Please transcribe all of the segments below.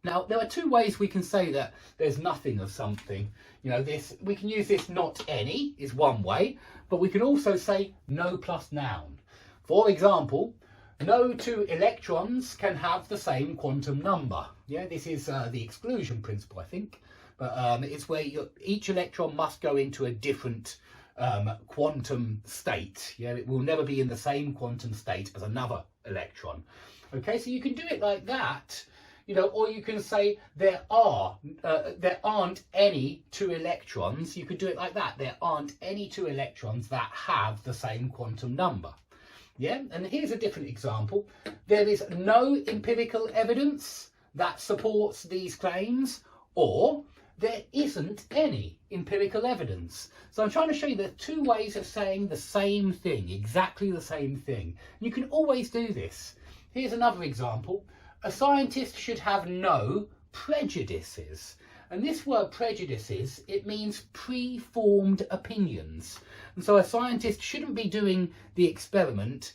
Now, there are two ways we can say that there's nothing of something. You know, this, we can use this not any is one way, but we can also say no plus noun. For example, no two electrons can have the same quantum number. Yeah, this is the exclusion principle, I think. But it's where each electron must go into a different quantum state. Yeah, it will never be in the same quantum state as another electron. Okay, so you can do it like that. You know, or you can say there aren't any two electrons. You could do it like that. There aren't any two electrons that have the same quantum number. Yeah, and here's a different example. There is no empirical evidence that supports these claims, or there isn't any empirical evidence. So I'm trying to show you there are two ways of saying the same thing, exactly the same thing. You can always do this. Here's another example. A scientist should have no prejudices. And this word prejudices, it means pre-formed opinions. And so a scientist shouldn't be doing the experiment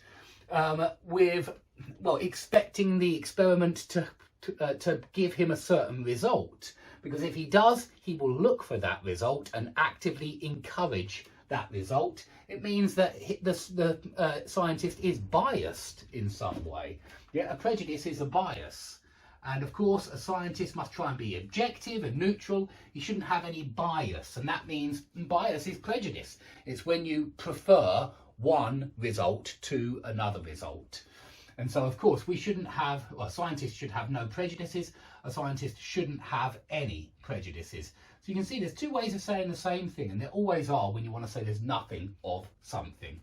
expecting the experiment to give him a certain result. Because if he does, he will look for that result and actively encourage that result. It means that the scientist is biased in some way. Yeah, a prejudice is a bias. And of course, a scientist must try and be objective and neutral. He shouldn't have any bias. And that means bias is prejudice. It's when you prefer one result to another result. And so, of course, we shouldn't have, well, a scientist should have no prejudices. A scientist shouldn't have any prejudices. So you can see there's two ways of saying the same thing, and there always are when you want to say there's nothing of something.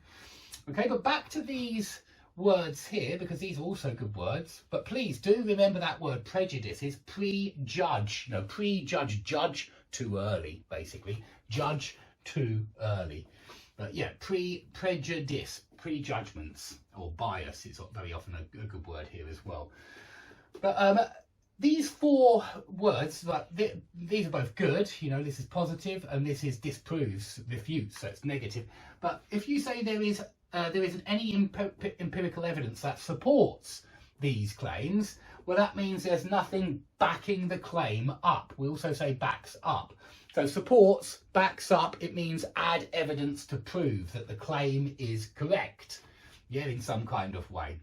Okay, but back to these words here, because these are also good words. But please do remember that word prejudice is prejudge. You know, prejudge, judge too early, basically. Judge too early. But yeah, prejudice, prejudgments, or bias is very often a good word here as well. But these four words, these are both good. You know, this is positive and this is disproves, refutes, so it's negative. But if you say there isn't any empirical evidence that supports these claims, well, that means there's nothing backing the claim up. We also say backs up. So supports, backs up, it means add evidence to prove that the claim is correct, yeah, in some kind of way.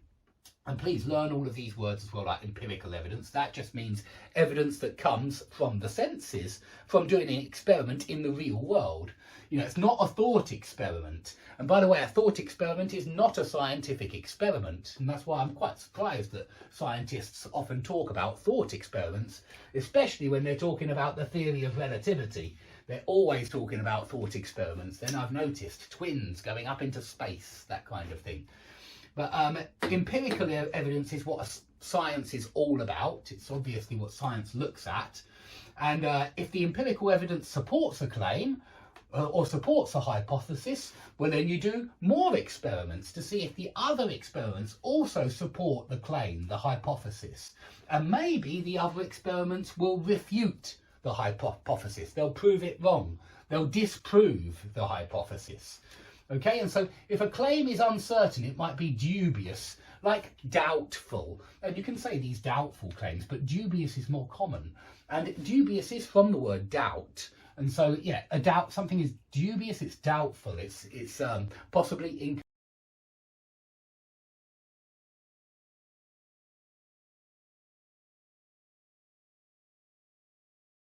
And please learn all of these words as well, like empirical evidence. That just means evidence that comes from the senses, from doing an experiment in the real world. You know, it's not a thought experiment. And by the way, a thought experiment is not a scientific experiment. And that's why I'm quite surprised that scientists often talk about thought experiments, especially when they're talking about the theory of relativity. They're always talking about thought experiments. Then I've noticed twins going up into space, that kind of thing. But empirical evidence is what science is all about. It's obviously what science looks at. And if the empirical evidence supports a claim or supports a hypothesis, well, then you do more experiments to see if the other experiments also support the claim, the hypothesis. And maybe the other experiments will refute the hypothesis. They'll prove it wrong. They'll disprove the hypothesis. Okay, and so if a claim is uncertain, it might be dubious, like doubtful. And you can say these doubtful claims, but dubious is more common. And dubious is from the word doubt. And so, yeah, something is dubious, it's doubtful, it's possibly incorrect.